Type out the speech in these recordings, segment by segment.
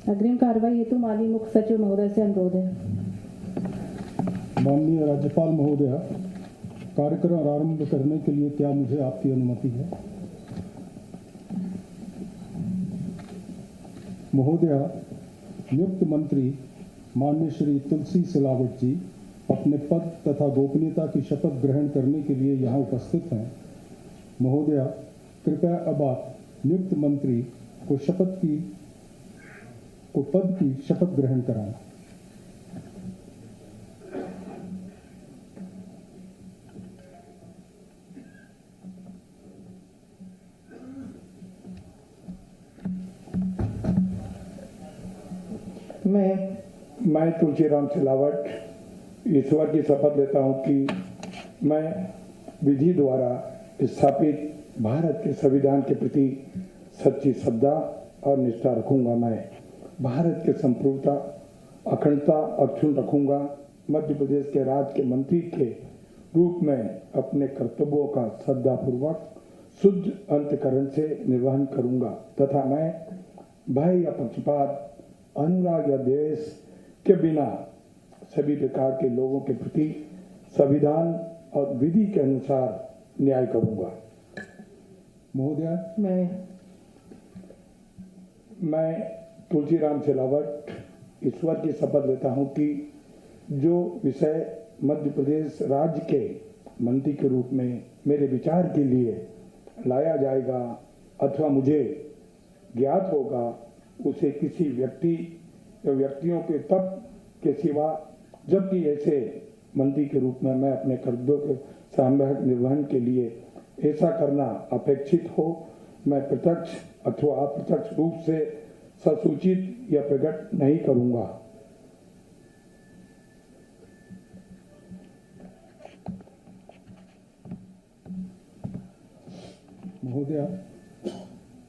अग्रिम कार्रवाई हेतु माननीय मुख्य सचिव महोदय से अनुरोध है। माननीय राज्यपाल महोदय, कार्यक्रम आरंभ करने के लिए क्या मुझे आपकी अनुमति है? महोदय, नियुक्त मंत्री माननीय श्री तुलसी सिलावट जी अपने पद तथा गोपनीयता की शपथ ग्रहण करने के लिए यहाँ उपस्थित हैं। महोदय, कृपया अब आप नियुक्त मंत्री को पद की शपथ ग्रहण कराएं। मैं तुलसीराम सिलावट ईश्वर की शपथ लेता हूं कि मैं विधि द्वारा स्थापित भारत के संविधान के प्रति सच्ची श्रद्धा और निष्ठा रखूंगा। मैं भारत के संप्रभुता, अखंडता अक्षुण्ण रखूंगा। मध्य प्रदेश के राज्य के मंत्री के रूप में अपने कर्तव्यों का श्रद्धापूर्वक शुद्ध अंतःकरण से निर्वहन करूंगा तथा मैं भय या पक्षपात, अनुराग या द्वेष के बिना सभी प्रकार के लोगों के प्रति संविधान और विधि के अनुसार न्याय करूंगा। महोदय, मैं तुलसीराम सिलावट ईश्वर की शपथ लेता हूं कि जो विषय मध्य प्रदेश राज्य के मंत्री के रूप में मेरे विचार के लिए लाया जाएगा अथवा मुझे ज्ञात होगा, उसे किसी व्यक्ति या व्यक्तियों के तप के सिवा, जबकि ऐसे मंत्री के रूप में मैं अपने कर्तव्यों के सामूहिक निर्वहन के लिए ऐसा करना अपेक्षित हो, मैं प्रत्यक्ष अथवा अप्रत्यक्ष रूप से ससूचित या प्रकट नहीं करूंगा। महोदय,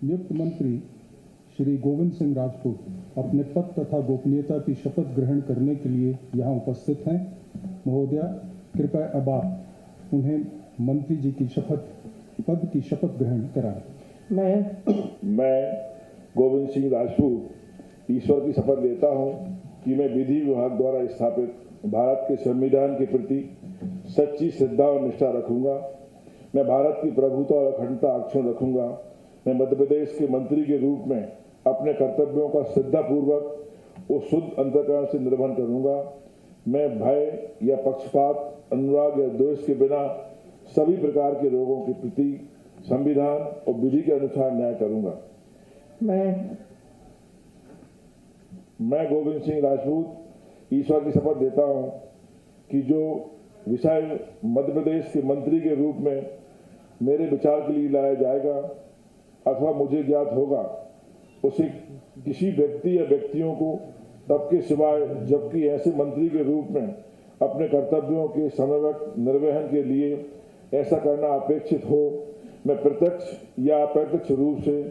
नियुक्त मंत्री श्री गोविंद सिंह राजपूत अपने पद तथा गोपनीयता की शपथ ग्रहण करने के लिए यहाँ उपस्थित हैं। महोदय, कृपया अब आप उन्हें मंत्री जी की पद की शपथ ग्रहण कराएं। मैं गोविंद सिंह राजपूत ईश्वर की शपथ लेता हूं कि मैं विधि विभाग द्वारा स्थापित भारत के संविधान के प्रति सच्ची श्रद्धा और निष्ठा रखूंगा। मैं भारत की प्रभुता और अखंडता अक्षुण्ण रखूंगा। मैं मध्य प्रदेश के मंत्री के रूप में अपने कर्तव्यों का श्रद्धापूर्वक और शुद्ध अंतःकरण से निर्वहन करूंगा। मैं भय या पक्षपात, अनुराग या द्वेष के बिना सभी प्रकार के लोगों के प्रति संविधान और विधि के अनुसार न्याय करूंगा। मैं गोविंद सिंह राजपूत ईश्वर की शपथ लेता हूं कि जो विषय मध्य प्रदेश के मंत्री के रूप में मेरे विचार के लिए लाया जाएगा अथवा मुझे ज्ञात होगा, उसे किसी व्यक्ति या व्यक्तियों को तब के सिवाय, जबकि ऐसे मंत्री के रूप में अपने कर्तव्यों के समयवत निर्वहन के लिए ऐसा करना अपेक्षित हो, मैं प्रत्यक्ष या अप्रत्यक्ष रूप से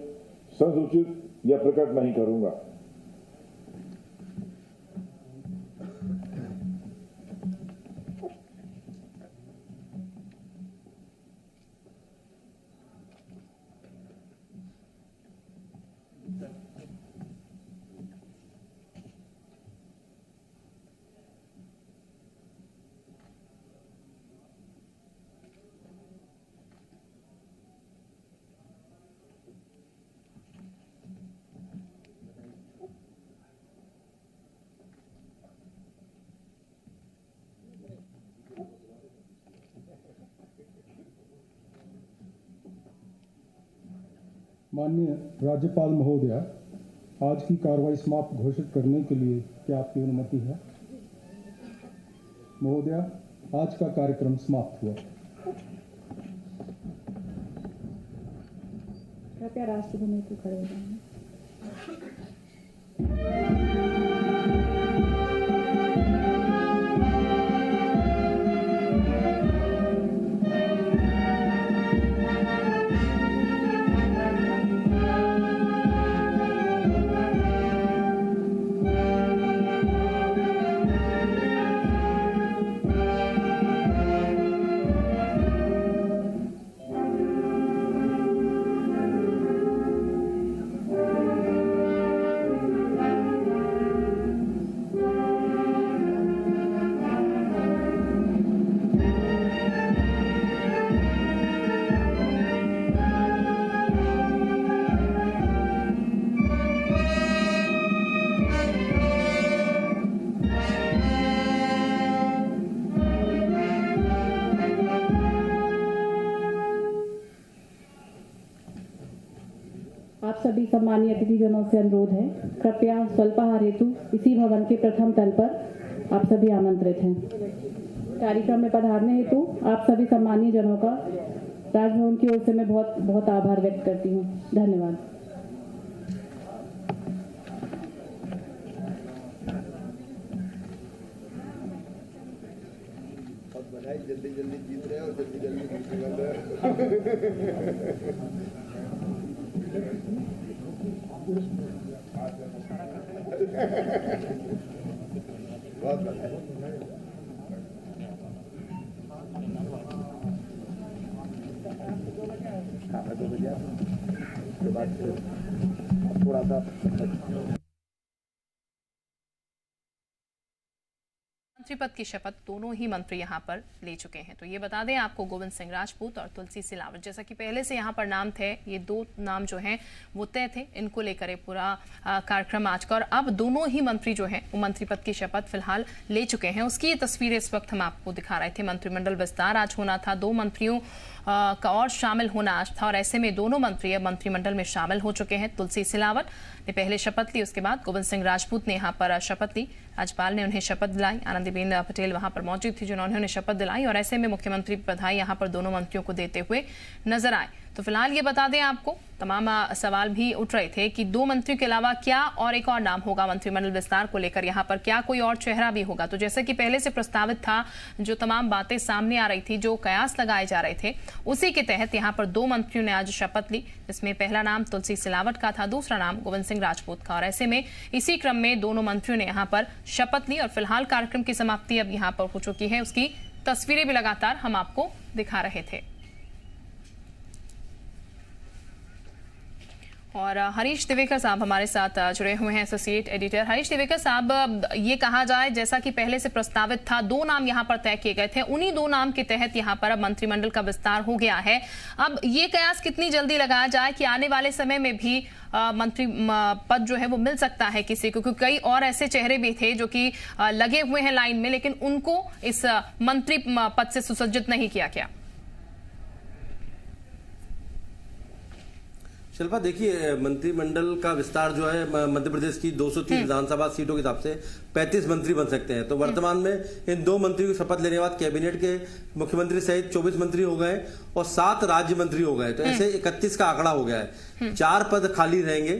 संसूचित या प्रकट नहीं करूंगा। माननीय राज्यपाल महोदय, आज की कार्रवाई समाप्त घोषित करने के लिए क्या आपकी अनुमति है? महोदय, आज का कार्यक्रम समाप्त हुआ। कृपया राष्ट्रभूमि को खड़े हो जाएं। सम्मानीय अतिथिजनों से अनुरोध है, कृपया स्वल्पाहार हेतु इसी भवन के प्रथम तल पर आप सभी आमंत्रित हैं। कार्यक्रम में पधारने हेतु आप सभी सम्मानीय जनों का राजभवन की ओर से मैं बहुत बहुत आभार व्यक्त करती हूँ। धन्यवाद। जल्दी जल्दी जीत रहे और जल्दी जल्दी निकल रहे थोड़ा सा मंत्री पद की शपथ दोनों ही मंत्री यहां पर ले चुके हैं। तो ये बता दें आपको, गोविंद सिंह राजपूत और तुलसी सिलावट, जैसा कि पहले से यहां पर नाम थे, ये दो नाम जो हैं वो तय थे, इनको लेकर ये पूरा कार्यक्रम आज का। और अब दोनों ही मंत्री जो हैं वो मंत्री पद की शपथ फिलहाल ले चुके हैं। उसकी ये तस्वीरें इस वक्त हम आपको दिखा रहे थे। मंत्रिमंडल विस्तार आज होना था, 2 मंत्रियों का और शामिल होना आज था, और ऐसे में दोनों मंत्री अब मंत्रिमंडल में शामिल हो चुके हैं। तुलसी सिलावट ने पहले शपथ ली, उसके बाद गोविंद सिंह राजपूत ने यहाँ पर शपथ ली। राज्यपाल ने उन्हें शपथ दिलाई, आनंदीबेन पटेल वहां पर मौजूद थी जिन्होंने उन्हें शपथ दिलाई, और ऐसे में मुख्यमंत्री बधाई यहाँ पर दोनों मंत्रियों को देते हुए नजर आए। तो फिलहाल ये बता दें आपको, तमाम सवाल भी उठ रहे थे कि 2 मंत्रियों के अलावा क्या और एक और नाम होगा मंत्रिमंडल विस्तार को लेकर, यहाँ पर क्या कोई और चेहरा भी होगा। तो जैसे कि पहले से प्रस्तावित था, जो तमाम बातें सामने आ रही थी, जो कयास लगाए जा रहे थे, उसी के तहत यहाँ पर 2 मंत्रियों ने आज शपथ ली, जिसमें पहला नाम तुलसी सिलावट का था, दूसरा नाम गोविंद सिंह राजपूत का। और ऐसे में इसी क्रम में दोनों मंत्रियों ने यहाँ पर शपथ ली, और फिलहाल कार्यक्रम की समाप्ति अब यहाँ पर हो चुकी है। उसकी तस्वीरें भी लगातार हम आपको दिखा रहे थे। और हरीश दिवेकर साहब हमारे साथ जुड़े हुए हैं, एसोसिएट एडिटर। हरीश दिवेकर साहब, ये कहा जाए जैसा कि पहले से प्रस्तावित था, 2 नाम यहाँ पर तय किए गए थे, उन्हीं 2 नाम के तहत यहाँ पर अब मंत्रिमंडल का विस्तार हो गया है। अब ये कयास कितनी जल्दी लगाया जाए कि आने वाले समय में भी मंत्री पद जो है वो मिल सकता है किसी को, क्योंकि कई और ऐसे चेहरे भी थे जो कि लगे हुए हैं लाइन में, लेकिन उनको इस मंत्री पद से सुसज्जित नहीं किया गया। शिल्पा, देखिए, मंत्रिमंडल का विस्तार जो है मध्य प्रदेश की 230 विधानसभा सीटों के हिसाब से 35 मंत्री बन सकते हैं। तो वर्तमान में इन 2 मंत्रियों की शपथ लेने के बाद कैबिनेट के मुख्यमंत्री सहित 24 मंत्री हो गए और 7 राज्य मंत्री हो गए। तो ऐसे 31 का आंकड़ा हो गया है। 4 पद खाली रहेंगे।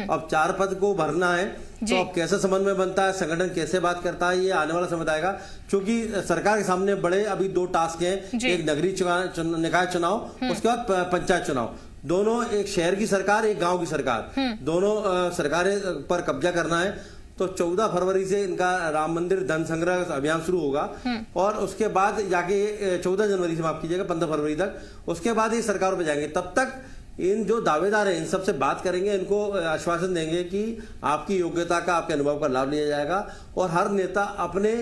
अब 4 पद को भरना है, तो अब कैसे समन्वय बनता है, संगठन कैसे बात करता है, ये आने वाला समय बताएगा। क्योंकि सरकार के सामने बड़े अभी 2 टास्क हैं, एक नगरीय निकाय चुनाव, उसके बाद पंचायत चुनाव। दोनों, एक शहर की सरकार, एक गांव की सरकार, दोनों सरकारें पर कब्जा करना है। तो 14 फरवरी से इनका राम मंदिर धन संग्रह अभियान शुरू होगा, और उसके बाद जाके 14 जनवरी से, माफ कीजिएगा, 15 फरवरी तक, उसके बाद ये सरकारों पे जाएंगे। तब तक इन जो दावेदार हैं इन सबसे बात करेंगे, इनको आश्वासन देंगे कि आपकी योग्यता का, आपके अनुभव का लाभ लिया जाएगा। और हर नेता अपने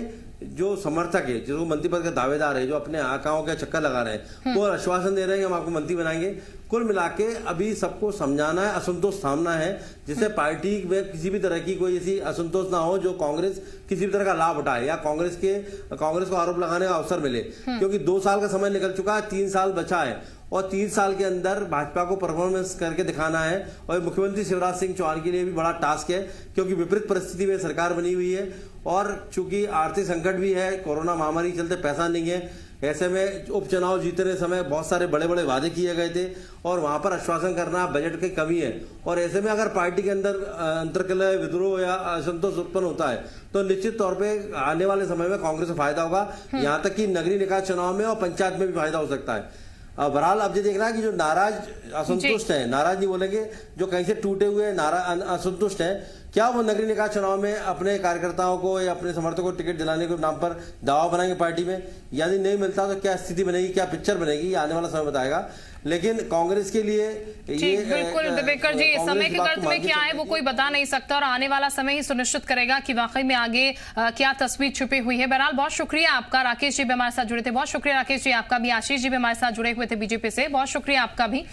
जो समर्थक है, जो मंत्री पद के दावेदार है, जो अपने आकाओं के चक्कर लगा रहे हैं, वो आश्वासन दे रहे हैं कि हम आपको मंत्री बनाएंगे। कुल मिलाके अभी सबको समझाना है, असंतोष सामना है, जिससे पार्टी में किसी भी तरह की कोई ऐसी असंतोष ना हो जो कांग्रेस किसी भी तरह का लाभ उठाए या कांग्रेस को आरोप लगाने का अवसर मिले। क्योंकि 2 साल का समय निकल चुका है, 3 साल बचा है, और 3 साल के अंदर भाजपा को परफॉर्मेंस करके दिखाना है। और मुख्यमंत्री शिवराज सिंह चौहान के लिए भी बड़ा टास्क है, क्योंकि विपरीत परिस्थिति में सरकार बनी हुई है, और चूंकि आर्थिक संकट भी है, कोरोना महामारी के चलते पैसा नहीं है। ऐसे में उपचुनाव जीतने समय बहुत सारे बड़े बड़े वादे किए गए थे, और वहां पर आश्वासन करना, बजट की कमी है। और ऐसे में अगर पार्टी के अंदर अंतर्कलह, विद्रोह या असंतोष उत्पन्न होता है, तो निश्चित तौर पे आने वाले समय में कांग्रेस को फायदा होगा। यहाँ तक कि नगरीय निकाय चुनाव में और पंचायत में भी फायदा हो सकता है। बहरहाल अब ये देख रहा है कि जो नाराज, असंतुष्ट है, नाराज नहीं बोलेंगे, जो कहीं से टूटे हुए असंतुष्ट है, क्या वो नगरीय निकाय चुनाव में अपने कार्यकर्ताओं को या अपने समर्थकों को टिकट दिलाने के नाम पर दावा बनाएंगे पार्टी में? यदि नहीं मिलता तो क्या स्थिति बनेगी, क्या पिक्चर बनेगी, ये आने वाला समय बताएगा। लेकिन कांग्रेस के लिए ये बिल्कुल दिवेकर जी, समय के गर्त में क्या है वो कोई बता नहीं सकता, और आने वाला समय ही सुनिश्चित करेगा कि वाकई में आगे क्या तस्वीर छुपी हुई है। बहरहाल बहुत शुक्रिया आपका, राकेश जी भी हमारे साथ जुड़े थे, बहुत शुक्रिया राकेश जी आपका भी, आशीष जी भी हमारे साथ जुड़े हुए थे बीजेपी से, बहुत शुक्रिया आपका भी।